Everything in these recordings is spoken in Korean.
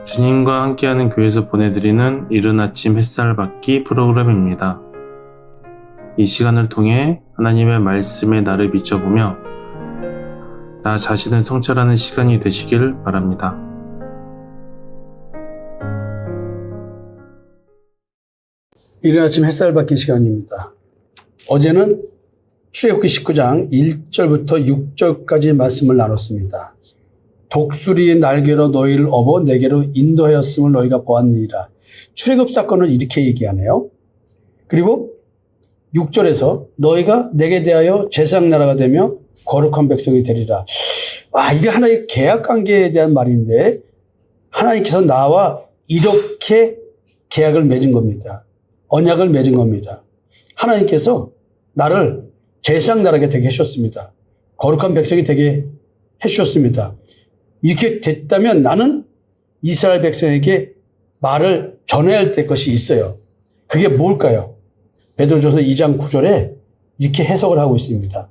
주님과 함께하는 교회에서 보내드리는 이른 아침 햇살 받기 프로그램입니다. 이 시간을 통해 하나님의 말씀에 나를 비춰보며 나 자신을 성찰하는 시간이 되시길 바랍니다. 이른 아침 햇살 받기 시간입니다. 어제는 출애굽기 19장 1절부터 6절까지 말씀을 나눴습니다. 독수리의 날개로 너희를 업어 내게로 인도하였음을 너희가 보았느니라. 출애굽 사건을 이렇게 얘기하네요. 그리고 6절에서 너희가 내게 대하여 제사장 나라가 되며 거룩한 백성이 되리라. 이게 하나의 계약 관계에 대한 말인데 하나님께서 나와 이렇게 계약을 맺은 겁니다. 언약을 맺은 겁니다. 하나님께서 나를 제사장 나라가 되게 해주셨습니다. 거룩한 백성이 되게 해주셨습니다. 이렇게 됐다면 나는 이스라엘 백성에게 말을 전해야 할 때 것이 있어요. 그게 뭘까요? 베드로전서 2장 9절에 이렇게 해석을 하고 있습니다.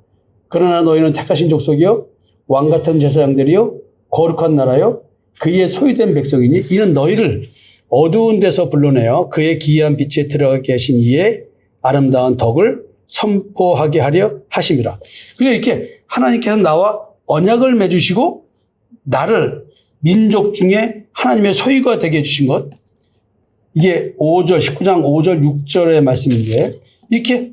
그러나 너희는 택하신 족속이요 왕같은 제사장들이요 거룩한 나라요 그의 소유된 백성이니 이는 너희를 어두운 데서 불러내어 그의 기이한 빛에 들어가게 하신 이의 아름다운 덕을 선포하게 하려 하심이라. 그러니까 이렇게 하나님께서 나와 언약을 맺으시고 나를 민족 중에 하나님의 소유가 되게 해주신 것, 이게 5절, 19장 5절, 6절의 말씀인데 이렇게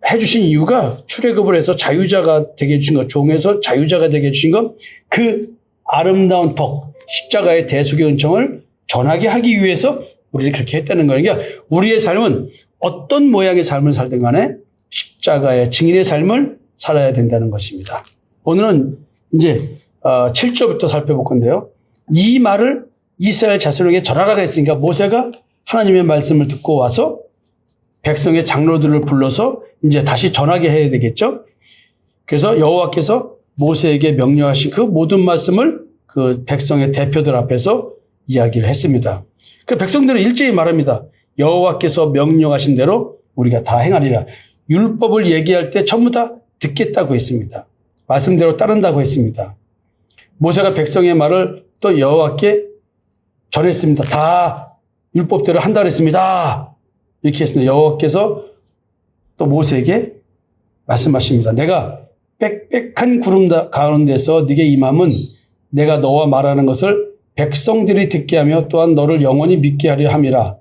해주신 이유가 출애굽을 해서 자유자가 되게 해주신 것, 종에서 자유자가 되게 해주신 것, 그 아름다운 덕, 십자가의 대속의 은총을 전하게 하기 위해서 우리를 그렇게 했다는 거예요. 그러니까 우리의 삶은 어떤 모양의 삶을 살든 간에 십자가의 증인의 삶을 살아야 된다는 것입니다. 오늘은 이제 7절부터 살펴볼 건데요. 이 말을 이스라엘 자손에게 전하라고 했으니까 모세가 하나님의 말씀을 듣고 와서 백성의 장로들을 불러서 이제 다시 전하게 해야 되겠죠. 그래서 여호와께서 모세에게 명령하신 그 모든 말씀을 그 백성의 대표들 앞에서 이야기를 했습니다. 그 백성들은 일제히 말합니다. 여호와께서 명령하신 대로 우리가 다 행하리라. 율법을 얘기할 때 전부 다 듣겠다고 했습니다. 말씀대로 따른다고 했습니다. 모세가 백성의 말을 또 여호와께 전했습니다. 다 율법대로 한다고 했습니다. 이렇게 했습니다. 여호와께서 또 모세에게 말씀하십니다. 내가 빽빽한 구름 가운데서 네게 임함은 내가 너와 말하는 것을 백성들이 듣게 하며 또한 너를 영원히 믿게 하려 함이라.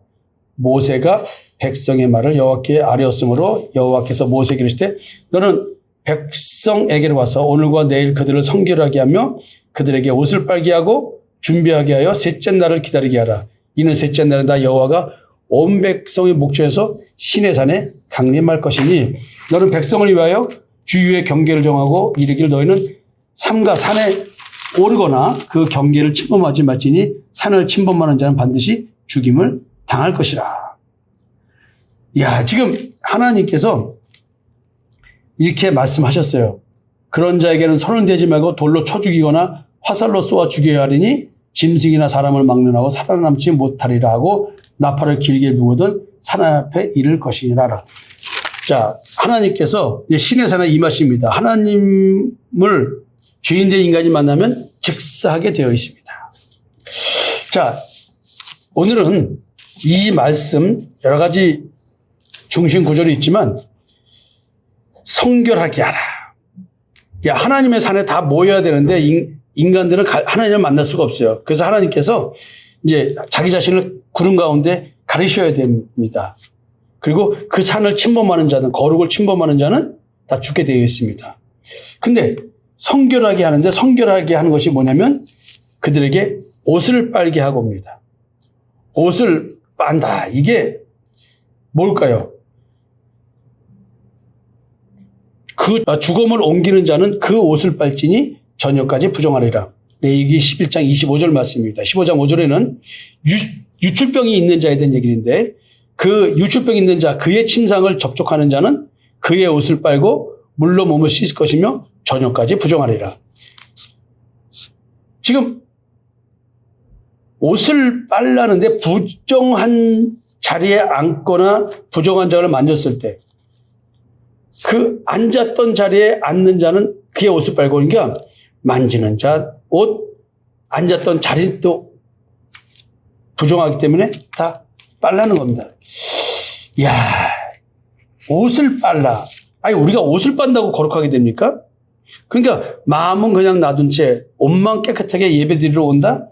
모세가 백성의 말을 여호와께 아뢰었으므로 여호와께서 모세에게 이르시되 너는 백성에게로 와서 오늘과 내일 그들을 성결하게 하며 그들에게 옷을 빨게 하고 준비하게 하여 셋째 날을 기다리게 하라. 이는 셋째 날은 나 여호와가 온 백성의 목전에서 시내 산에 강림할 것이니 너는 백성을 위하여 주유의 경계를 정하고 이르기를 너희는 삼가 산에 오르거나 그 경계를 침범하지 말지니 산을 침범하는 자는 반드시 죽임을 당할 것이라. 지금 하나님께서 이렇게 말씀하셨어요. 그런 자에게는 손을 대지 말고 돌로 쳐 죽이거나 화살로 쏘아 죽여야 하리니 짐승이나 사람을 막론하고 살아남지 못하리라 하고 나팔을 길게 불거든 산 앞에 이를 것이니라. 자, 하나님께서 신의 산에 임하십니다. 하나님을 죄인된 인간이 만나면 즉사하게 되어 있습니다. 자, 오늘은 이 말씀 여러 가지 중심 구절이 있지만 성결하게 하라. 하나님의 산에 다 모여야 되는데 인간들은 하나님을 만날 수가 없어요. 그래서 하나님께서 이제 자기 자신을 구름 가운데 가리셔야 됩니다. 그리고 그 산을 침범하는 자는, 거룩을 침범하는 자는 다 죽게 되어 있습니다. 근데 성결하게 하는데 성결하게 하는 것이 뭐냐면 그들에게 옷을 빨게 하고 옵니다. 옷을 빤다. 이게 뭘까요? 그 죽음을 옮기는 자는 그 옷을 빨지니 저녁까지 부정하리라. 레위기 11장 25절 말씀입니다. 15장 5절에는 유출병이 있는 자에 대한 얘기인데 그 유출병이 있는 자, 그의 침상을 접촉하는 자는 그의 옷을 빨고 물로 몸을 씻을 것이며 저녁까지 부정하리라. 지금 옷을 빨라는데 부정한 자리에 앉거나 부정한 자를 만졌을 때 그 앉았던 자리에 앉는 자는 그의 옷을 빨고, 그러니까 만지는 자 옷, 앉았던 자리도 부정하기 때문에 다 빨라는 겁니다. 이야, 옷을 빨라. 아니, 우리가 옷을 빤다고 거룩하게 됩니까? 그러니까 마음은 그냥 놔둔 채 옷만 깨끗하게 예배드리러 온다?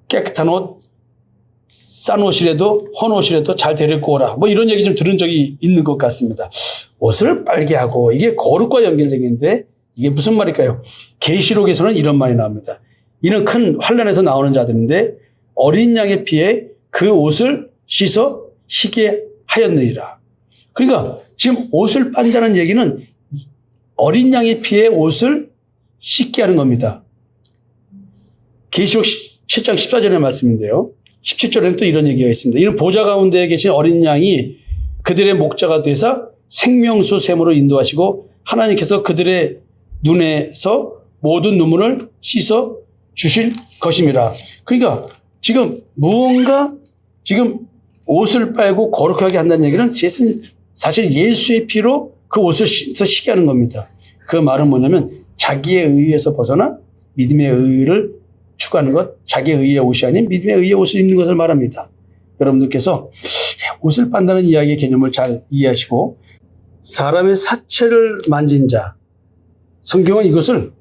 깨끗한 옷, 싼 옷이라도 헌 옷이라도 잘 데리고 오라. 뭐 이런 얘기 좀 들은 적이 있는 것 같습니다. 옷을 빨게 하고 이게 거룩과 연결된 건데 이게 무슨 말일까요? 계시록에서는 이런 말이 나옵니다. 이는 큰 환난에서 나오는 자들인데 어린 양의 피에 그 옷을 씻어 희게 하였느니라. 그러니까 지금 옷을 빤다는 얘기는 어린 양의 피에 옷을 씻게 하는 겁니다. 계시록 7장 14절의 말씀인데요. 17절에는 또 이런 얘기가 있습니다. 이는 보좌 가운데 계신 어린 양이 그들의 목자가 되사 생명수 샘으로 인도하시고 하나님께서 그들의 눈에서 모든 눈물을 씻어 주실 것임이라. 그러니까 지금 무언가 지금 옷을 빨고 거룩하게 한다는 얘기는 사실 예수의 피로 그 옷을 씻어 시게 하는 겁니다. 그 말은 뭐냐면 자기의 의에서 벗어나 믿음의 의를 추구하는 것, 자기의 의의 옷이 아닌 믿음의 의의 옷을 입는 것을 말합니다. 여러분들께서 옷을 빤다는 이야기의 개념을 잘 이해하시고 사람의 사체를 만진 자, 성경은 이것을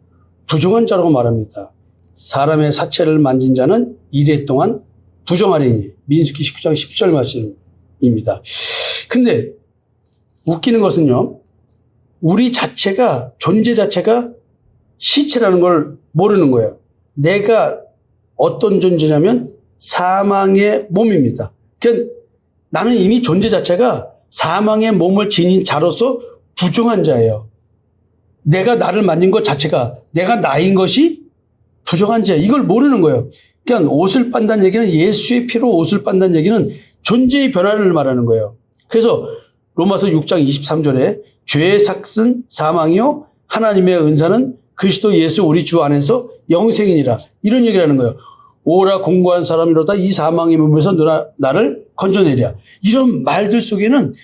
부정한 자라고 말합니다. 사람의 사체를 만진 자는 이래 동안 부정하리니 민수기 19장 10절 말씀입니다. 근데 웃기는 것은요, 우리 자체가 존재 자체가 시체라는 걸 모르는 거예요. 내가 어떤 존재냐면 사망의 몸입니다. 그러니까 나는 이미 존재 자체가 사망의 몸을 지닌 자로서 부정한 자예요. 내가 나를 만진 것 자체가 내가 나인 것이 부정한 자예요. 이걸 모르는 거예요. 그러니까 옷을 빤다는 얘기는 예수의 피로 옷을 빤다는 얘기는 존재의 변화를 말하는 거예요. 그래서 로마서 6장 23절에 죄의 삭은 사망이요 하나님의 은사는 그리스도 예수 우리 주 안에서 영생이니라. 이런 얘기를 하는 거예요. 오라 공고한 사람이로다 이 사망의 몸에서 나를 건져내랴. 이런 말들 속에는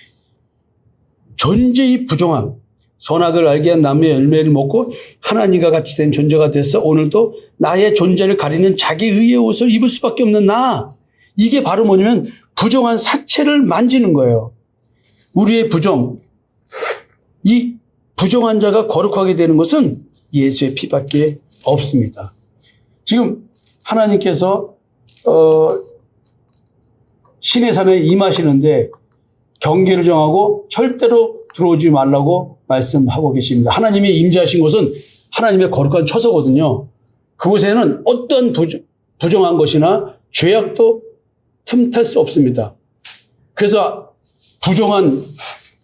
존재의 부정함, 선악을 알게 한 나무의 열매를 먹고 하나님과 같이 된 존재가 돼서 오늘도 나의 존재를 가리는 자기 의의 옷을 입을 수밖에 없는 나. 이게 바로 뭐냐면 부정한 사체를 만지는 거예요. 우리의 부정, 이 부정한 자가 거룩하게 되는 것은 예수의 피밖에 없습니다. 지금 하나님께서 시내산에 임하시는데 경계를 정하고 절대로 들어오지 말라고 말씀하고 계십니다. 하나님이 임재하신 곳은 하나님의 거룩한 처소거든요. 그곳에는 어떤 부정한 것이나 죄악도 틈탈 수 없습니다. 그래서 부정한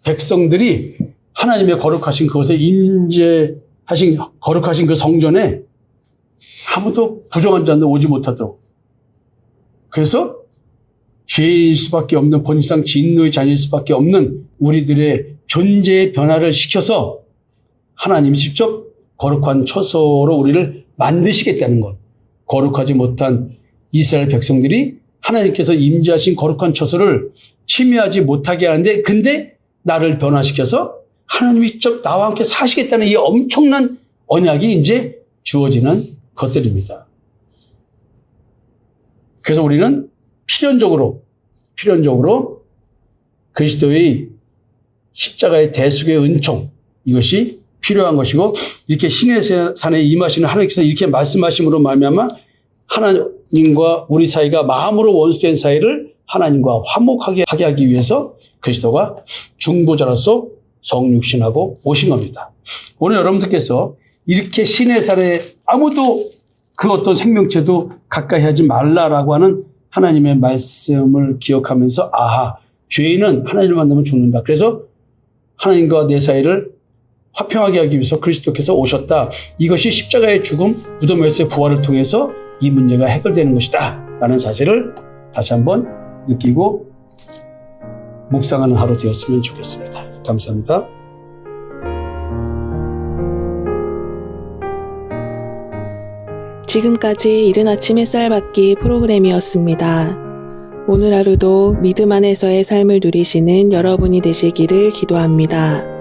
백성들이 하나님의 거룩하신 그곳에 임재하신 거룩하신 그 성전에 아무도 부정한 자는 오지 못하도록. 그래서 죄일 수밖에 없는 본질상 진노의 자녀일 수밖에 없는 우리들의 존재의 변화를 시켜서 하나님이 직접 거룩한 처소로 우리를 만드시겠다는 것. 거룩하지 못한 이스라엘 백성들이 하나님께서 임재하신 거룩한 처소를 침해하지 못하게 하는데 근데 나를 변화시켜서 하나님이 직접 나와 함께 사시겠다는 이 엄청난 언약이 이제 주어지는 것들입니다. 그래서 우리는 필연적으로 그리스도의 십자가의 대속의 은총 이것이 필요한 것이고 이렇게 시내산에 임하시는 하나님께서 이렇게 말씀하심으로 말미암아 하나님과 우리 사이가 마음으로 원수된 사이를 하나님과 화목하게 하게 하기 위해서 그리스도가 중보자로서 성육신하고 오신 겁니다. 오늘 여러분들께서 이렇게 시내산에 아무도 그 어떤 생명체도 가까이 하지 말라라고 하는 하나님의 말씀을 기억하면서 아하, 죄인은 하나님을 만나면 죽는다. 그래서 하나님과 내 사이를 화평하게 하기 위해서 그리스도께서 오셨다. 이것이 십자가의 죽음, 무덤에서의 부활을 통해서 이 문제가 해결되는 것이다. 라는 사실을 다시 한번 느끼고 묵상하는 하루 되었으면 좋겠습니다. 감사합니다. 지금까지 이른 아침 햇살 받기 프로그램이었습니다. 오늘 하루도 믿음 안에서의 삶을 누리시는 여러분이 되시기를 기도합니다.